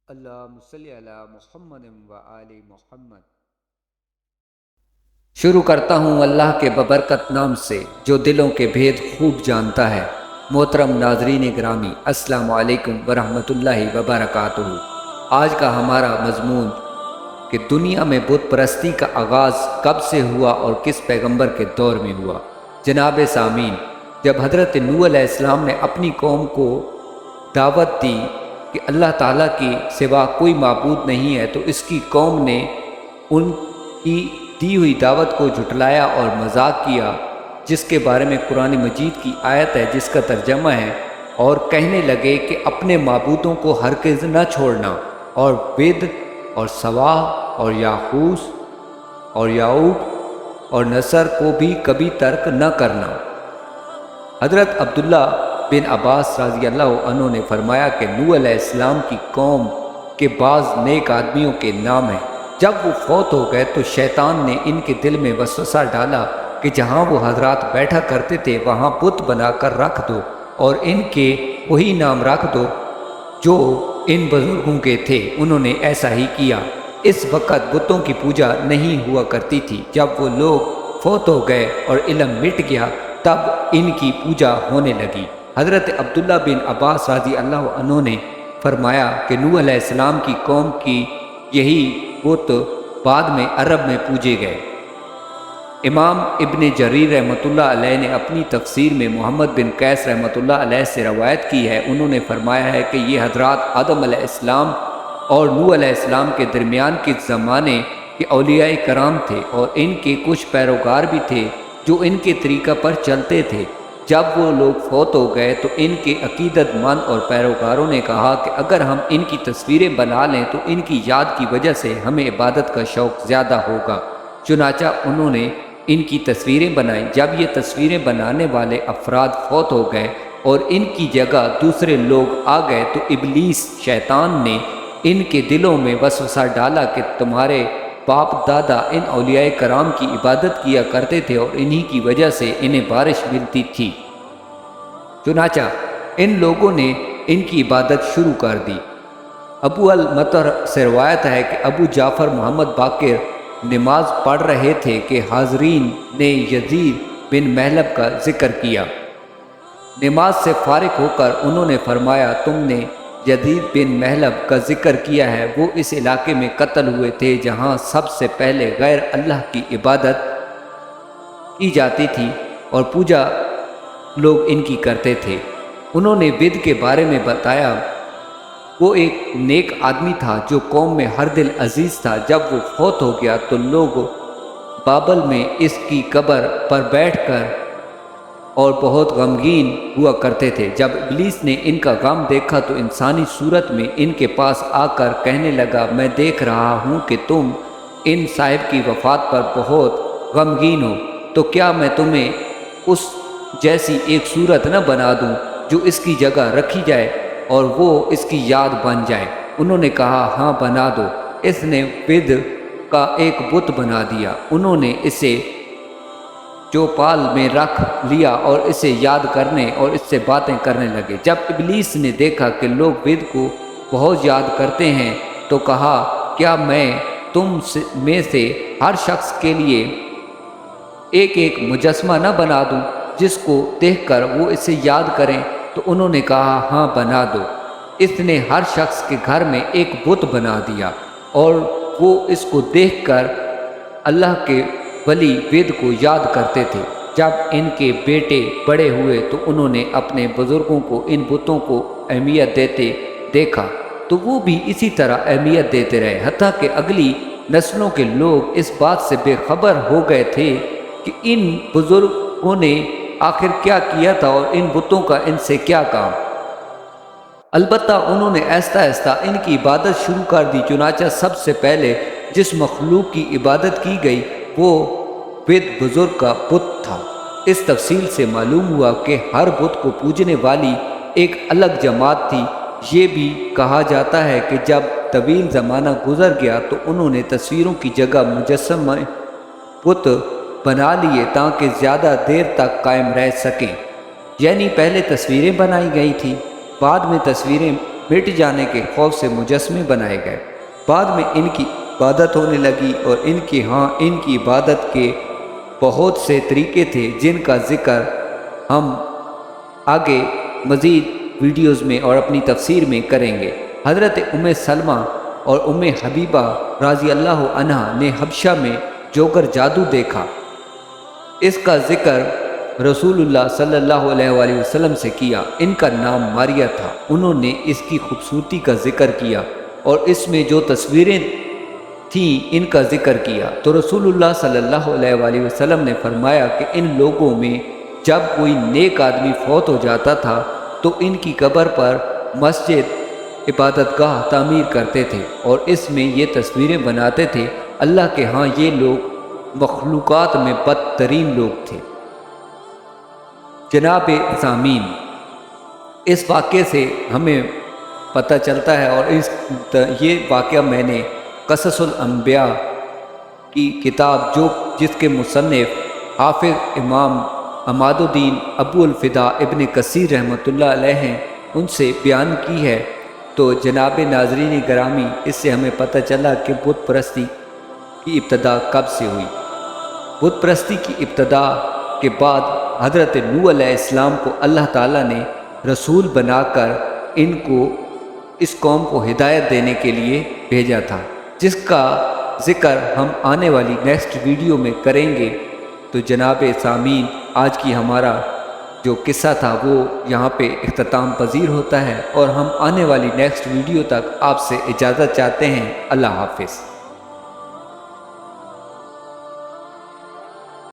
اللہم صلی علی محمد و آل محمد۔ شروع کرتا ہوں اللہ کے ببرکت نام سے جو دلوں کے بھید خوب جانتا ہے۔ محترم ناظرین گرامی، السلام علیکم ورحمۃ اللہ وبرکاتہ۔ آج کا ہمارا مضمون کہ دنیا میں بت پرستی کا آغاز کب سے ہوا اور کس پیغمبر کے دور میں ہوا۔ جناب سامعین، جب حضرت نوح علیہ السلام نے اپنی قوم کو دعوت دی کہ اللہ تعالیٰ کی سوا کوئی معبود نہیں ہے، تو اس کی قوم نے ان کی دی ہوئی دعوت کو جھٹلایا اور مذاق کیا، جس کے بارے میں قرآن مجید کی آیت ہے جس کا ترجمہ ہے، اور کہنے لگے کہ اپنے معبودوں کو ہرگز نہ چھوڑنا، اور ود اور سواع اور یاغوث اور یعوق اور نصر کو بھی کبھی ترک نہ کرنا۔ حضرت عبداللہ بن عباس رضی اللہ عنہ نے فرمایا کہ نوح علیہ السلام کی قوم کے بعض نیک آدمیوں کے نام ہیں۔ جب وہ فوت ہو گئے تو شیطان نے ان کے دل میں وسوسہ ڈالا کہ جہاں وہ حضرات بیٹھا کرتے تھے وہاں بت بنا کر رکھ دو، اور ان کے وہی نام رکھ دو جو ان بزرگوں کے تھے۔ انہوں نے ایسا ہی کیا۔ اس وقت بتوں کی پوجا نہیں ہوا کرتی تھی۔ جب وہ لوگ فوت ہو گئے اور علم مٹ گیا تب ان کی پوجا ہونے لگی۔ حضرت عبداللہ بن عباس رضی اللہ عنہ نے فرمایا کہ نوح علیہ السلام کی قوم کی یہی بت بعد میں عرب میں پوجے گئے۔ امام ابن جریر رحمۃ اللہ علیہ نے اپنی تفسیر میں محمد بن قیس رحمۃ اللہ علیہ سے روایت کی ہے۔ انہوں نے فرمایا ہے کہ یہ حضرات آدم علیہ السلام اور نوح علیہ السلام کے درمیان کے زمانے کے اولیاء کرام تھے، اور ان کے کچھ پیروکار بھی تھے جو ان کے طریقہ پر چلتے تھے۔ جب وہ لوگ فوت ہو گئے تو ان کے عقیدت مند اور پیروکاروں نے کہا کہ اگر ہم ان کی تصویریں بنا لیں تو ان کی یاد کی وجہ سے ہمیں عبادت کا شوق زیادہ ہوگا۔ چنانچہ انہوں نے ان کی تصویریں بنائیں۔ جب یہ تصویریں بنانے والے افراد فوت ہو گئے اور ان کی جگہ دوسرے لوگ آ گئے تو ابلیس شیطان نے ان کے دلوں میں وسوسہ ڈالا کہ تمہارے باپ دادا ان اولیاء کرام کی عبادت کیا کرتے تھے اور انہی کی وجہ سے انہیں بارش ملتی تھی۔ چنانچہ ان لوگوں نے ان کی عبادت شروع کر دی۔ ابو المطر سے روایت ہے کہ ابو جعفر محمد باقر نماز پڑھ رہے تھے کہ حاضرین نے یزید بن محلب کا ذکر کیا۔ نماز سے فارغ ہو کر انہوں نے فرمایا، تم نے یزید بن محلب کا ذکر کیا ہے، وہ اس علاقے میں قتل ہوئے تھے جہاں سب سے پہلے غیر اللہ کی عبادت کی جاتی تھی اور پوجا لوگ ان کی کرتے تھے۔ انہوں نے ود کے بارے میں بتایا، وہ ایک نیک آدمی تھا جو قوم میں ہر دل عزیز تھا۔ جب وہ فوت ہو گیا تو لوگ بابل میں اس کی قبر پر بیٹھ کر اور بہت غمگین ہوا کرتے تھے۔ جب ابلیس نے ان کا غم دیکھا تو انسانی صورت میں ان کے پاس آ کر کہنے لگا، میں دیکھ رہا ہوں کہ تم ان صاحب کی وفات پر بہت غمگین ہو، تو کیا میں تمہیں اس جیسی ایک صورت نہ بنا دوں جو اس کی جگہ رکھی جائے اور وہ اس کی یاد بن جائے؟ انہوں نے کہا، ہاں بنا دو۔ اس نے ود کا ایک بت بنا دیا۔ انہوں نے اسے چوپال میں رکھ لیا اور اسے یاد کرنے اور اس سے باتیں کرنے لگے۔ جب ابلیس نے دیکھا کہ لوگ ود کو بہت یاد کرتے ہیں تو کہا، کیا میں تم میں سے ہر شخص کے لیے ایک ایک مجسمہ نہ بنا دوں جس کو دیکھ کر وہ اسے یاد کریں؟ تو انہوں نے کہا، ہاں بنا دو۔ اس نے ہر شخص کے گھر میں ایک بت بنا دیا اور وہ اس کو دیکھ کر اللہ کے ولی ود کو یاد کرتے تھے۔ جب ان کے بیٹے بڑے ہوئے تو انہوں نے اپنے بزرگوں کو ان بتوں کو اہمیت دیتے دیکھا تو وہ بھی اسی طرح اہمیت دیتے رہے، حتیٰ کہ اگلی نسلوں کے لوگ اس بات سے بے خبر ہو گئے تھے کہ ان بزرگوں نے آخر کیا کیا تھا اور ان بتوں کا ان سے کیا کام۔ البتہ انہوں نے آہستہ آہستہ ان کی عبادت شروع کر دی۔ چنانچہ سب سے پہلے جس مخلوق کی عبادت کی گئی وہ ود بزرگ کا بت تھا۔ اس تفصیل سے معلوم ہوا کہ ہر بت کو پوجنے والی ایک الگ جماعت تھی۔ یہ بھی کہا جاتا ہے کہ جب طویل زمانہ گزر گیا تو انہوں نے تصویروں کی جگہ مجسمہ بت بنا لیے تاکہ زیادہ دیر تک قائم رہ سکیں۔ یعنی پہلے تصویریں بنائی گئی تھیں، بعد میں تصویریں مٹ جانے کے خوف سے مجسمے بنائے گئے۔ بعد میں ان کی عبادت ہونے لگی اور ان کی عبادت کے بہت سے طریقے تھے جن کا ذکر ہم آگے مزید ویڈیوز میں اور اپنی تفسیر میں کریں گے۔ حضرت ام سلمہ اور ام حبیبہ رضی اللہ عنہا نے حبشہ میں جوگر جادو دیکھا۔ اس کا ذکر رسول اللہ صلی اللہ علیہ وآلہ وسلم سے کیا۔ ان کا نام ماریہ تھا۔ انہوں نے اس کی خوبصورتی کا ذکر کیا اور اس میں جو تصویریں تھیں ان کا ذکر کیا، تو رسول اللہ صلی اللہ علیہ وآلہ وسلم نے فرمایا کہ ان لوگوں میں جب کوئی نیک آدمی فوت ہو جاتا تھا تو ان کی قبر پر مسجد عبادت گاہ تعمیر کرتے تھے اور اس میں یہ تصویریں بناتے تھے۔ اللہ کے ہاں یہ لوگ مخلوقات میں بدترین لوگ تھے۔ جناب سامعین، اس واقعے سے ہمیں پتہ چلتا ہے اور یہ واقعہ میں نے قصص الانبیاء کی کتاب جس کے مصنف حافظ امام عماد الدین ابو الفدا ابن کثیر رحمۃ اللہ علیہ ہیں ان سے بیان کی ہے۔ تو جناب ناظرین گرامی، اس سے ہمیں پتہ چلا کہ بت پرستی کی ابتدا کب سے ہوئی۔ بت پرستی کی ابتدا کے بعد حضرت نوح علیہ السلام کو اللہ تعالیٰ نے رسول بنا کر اس قوم کو ہدایت دینے کے لیے بھیجا تھا، جس کا ذکر ہم آنے والی نیکسٹ ویڈیو میں کریں گے۔ تو جناب سامعین، آج کی ہمارا جو قصہ تھا وہ یہاں پہ اختتام پذیر ہوتا ہے اور ہم آنے والی نیکسٹ ویڈیو تک آپ سے اجازت چاہتے ہیں۔ اللہ حافظ۔